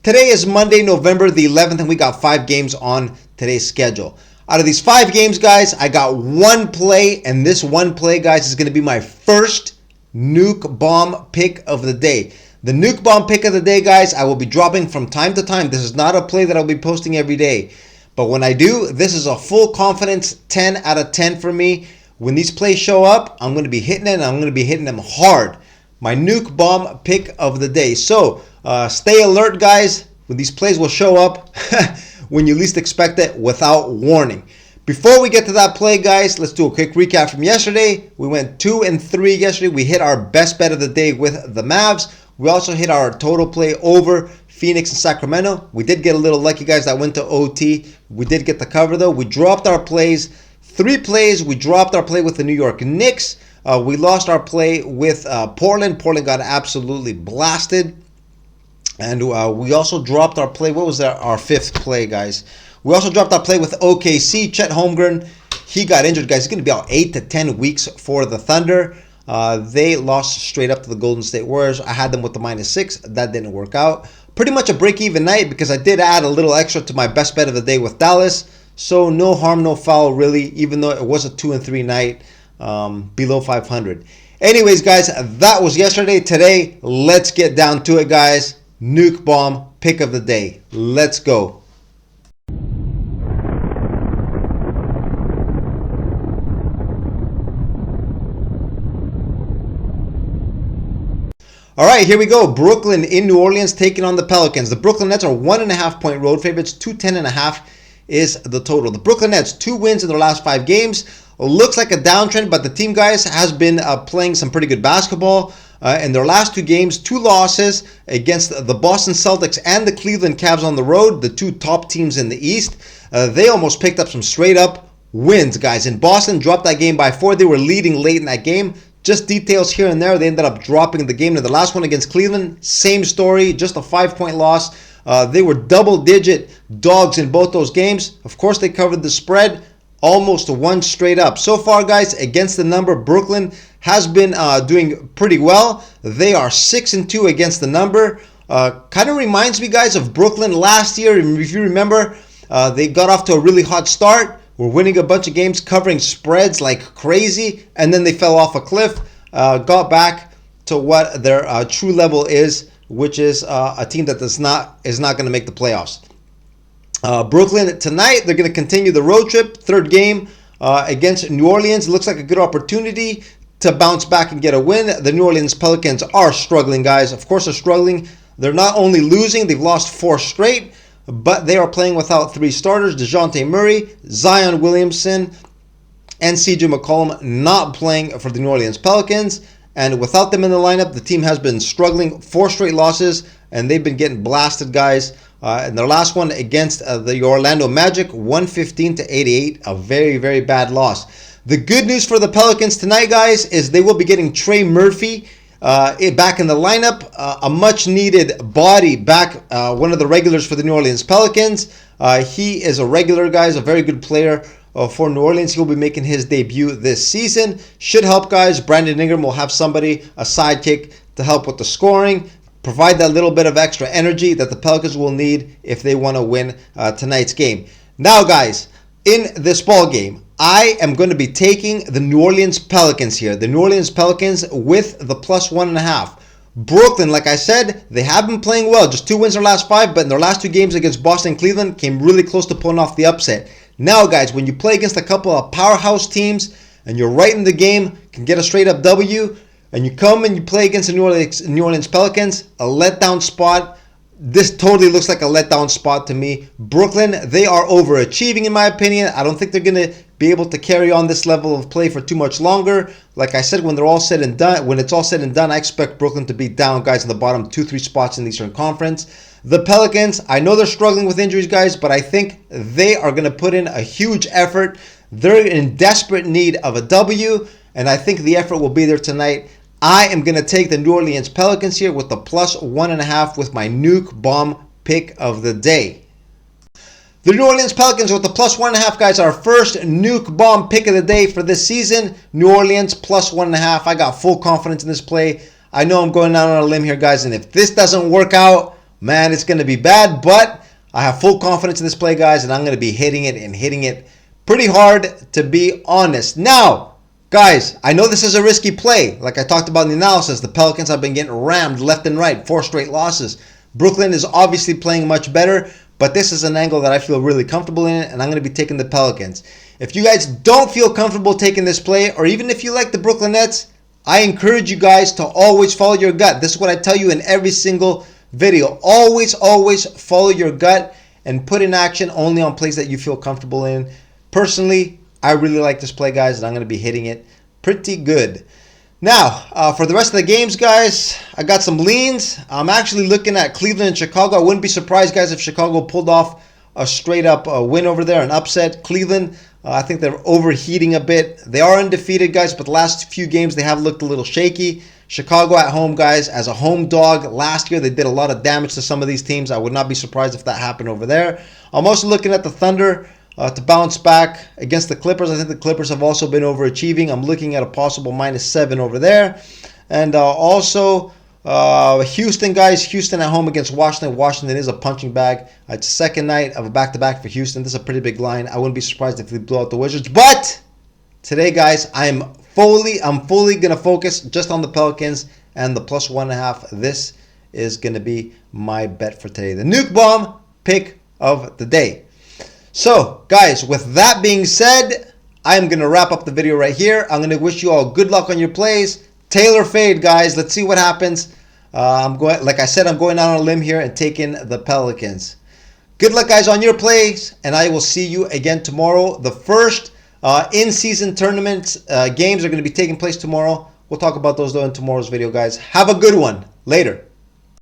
Today is Monday, November the 11th, and we got 5 games on today's schedule. Out of these 5 games, guys, I got one play, and this one play, guys, is going to be my first Nuke Bomb pick of the day. The Nuke Bomb pick of the day, guys, I will be dropping from time to time. This is not a play that I'll be posting every day. But when I do, this is a full confidence 10 out of 10 for me. When these plays show up, I'm going to be hitting it, and I'm going to be hitting them hard. My Nuke Bomb pick of the day. So stay alert, guys. When these plays will show up when you least expect it without warning. Before we get to that play, guys, let's do a quick recap from yesterday. We went 2-3 yesterday. We hit our best bet of the day with the Mavs. We also hit our total play over Phoenix and Sacramento. We did get a little lucky, guys, that went to OT. We did get the cover, though. We dropped our plays. 3 plays. We dropped our play with the New York Knicks. We lost our play with Portland. Portland got absolutely blasted. And we also dropped our play. What was our 5th play, guys? We also dropped our play with OKC. Chet Holmgren, he got injured, guys. He's going to be out 8 to 10 weeks for the Thunder. They lost straight up to the Golden State Warriors. I had them with the -6. That didn't work out. Pretty much a break-even night because I did add a little extra to my best bet of the day with Dallas. So no harm, no foul, really, even though it was a 2-3 night below 500. Anyways, guys, that was yesterday. Today, let's get down to it, guys. Nuke Bomb pick of the day. Let's go. All right, here we go. Brooklyn in New Orleans taking on the Pelicans. The Brooklyn Nets are 1.5-point road favorites. 210.5 is the total. The Brooklyn Nets, 2 wins in their last 5 games. Looks like a downtrend, but the team, guys, has been playing some pretty good basketball. In their last 2 games, 2 losses against the Boston Celtics and the Cleveland Cavs on the road, the 2 top teams in the East. They almost picked up some straight-up wins, guys. In Boston, dropped that game by 4. They were leading late in that game. Just details here and there. They ended up dropping the game. And the last one against Cleveland, same story, just a 5-point loss. They were double-digit dogs in both those games. Of course, they covered the spread, almost 1 straight up. So far, guys, against the number, Brooklyn has been doing pretty well. They are 6-2 against the number. Kind of reminds me, guys, of Brooklyn last year. If you remember, they got off to a really hot start. Were winning a bunch of games, covering spreads like crazy, and then they fell off a cliff. Got back to what their true level is, which is a team that is not going to make the playoffs. Brooklyn tonight, they're going to continue the road trip, 3rd game against New Orleans. It looks like a good opportunity to bounce back and get a win. The New Orleans Pelicans are struggling, guys. Of course, they're struggling. They're not only losing, they've lost 4 straight, but they are playing without 3 starters. DeJounte Murray, Zion Williamson, and CJ McCollum not playing for the New Orleans Pelicans. And without them in the lineup, the team has been struggling. 4 straight losses, and they've been getting blasted, guys. And their last one against the Orlando Magic, 115-88, a very, very bad loss. The good news for the Pelicans tonight, guys, is they will be getting Trey Murphy back in the lineup. A much-needed body back, one of the regulars for the New Orleans Pelicans. He is a regular, guys, a very good player for New Orleans. He'll be making his debut this season. Should help, guys. Brandon Ingram will have somebody, a sidekick, to help with the scoring. Provide that little bit of extra energy that the Pelicans will need if they want to win tonight's game. Now, guys, in this ball game, I am going to be taking the New Orleans Pelicans here. The New Orleans Pelicans with the +1.5. Brooklyn, like I said, they have been playing well. Just 2 wins in their last 5, but in their last 2 games against Boston and Cleveland, came really close to pulling off the upset. Now, guys, when you play against a couple of powerhouse teams and you're right in the game, can get a straight-up W, and you come and you play against the New Orleans Pelicans, a letdown spot. This totally looks like a letdown spot to me. Brooklyn, they are overachieving in my opinion. I don't think they're going to be able to carry on this level of play for too much longer. Like I said, when it's all said and done, I expect Brooklyn to be down, guys, in the bottom 2-3 spots in the Eastern Conference. The Pelicans, I know they're struggling with injuries, guys, but I think they are going to put in a huge effort. They're in desperate need of a W, and I think the effort will be there tonight. I am going to take the New Orleans Pelicans here with the +1.5 with my Nuke Bomb pick of the day. The New Orleans Pelicans with the +1.5, guys, our first Nuke Bomb pick of the day for this season. New Orleans +1.5. I got full confidence in this play. I know I'm going out on a limb here, guys, and if this doesn't work out, man, it's going to be bad. But I have full confidence in this play, guys, and I'm going to be hitting it and hitting it pretty hard, to be honest. Now, guys, I know this is a risky play. Like I talked about in the analysis, the Pelicans have been getting rammed left and right, 4 straight losses. Brooklyn is obviously playing much better, but this is an angle that I feel really comfortable in, and I'm going to be taking the Pelicans. If you guys don't feel comfortable taking this play, or even if you like the Brooklyn Nets, I encourage you guys to always follow your gut. This is what I tell you in every single video. Always follow your gut and put in action only on plays that you feel comfortable in. Personally, I really like this play, guys, and I'm going to be hitting it pretty good. Now, for the rest of the games, guys, I got some leans. I'm actually looking at Cleveland and Chicago. I wouldn't be surprised, guys, if Chicago pulled off a straight-up win over there, an upset. Cleveland, I think they're overheating a bit. They are undefeated, guys, but the last few games they have looked a little shaky. Chicago at home, guys, as a home dog. Last year, they did a lot of damage to some of these teams. I would not be surprised if that happened over there. I'm also looking at the Thunder to bounce back against the Clippers. I think the Clippers have also been overachieving. I'm looking at a possible -7 over there. And also Houston, guys. Houston at home against Washington. Washington is a punching bag. It's the second night of a back-to-back for Houston. This is a pretty big line. I wouldn't be surprised if they blow out the Wizards. But today, guys, I'm fully going to focus just on the Pelicans and the +1.5. This is going to be my bet for today. The Nuke Bomb pick of the day. So, guys, with that being said, I'm going to wrap up the video right here. I'm going to wish you all good luck on your plays. Taylor fade, guys. Let's see what happens. Like I said, I'm going out on a limb here and taking the Pelicans. Good luck, guys, on your plays, and I will see you again tomorrow. The first in-season tournament games are going to be taking place tomorrow. We'll talk about those, though, in tomorrow's video, guys. Have a good one. Later.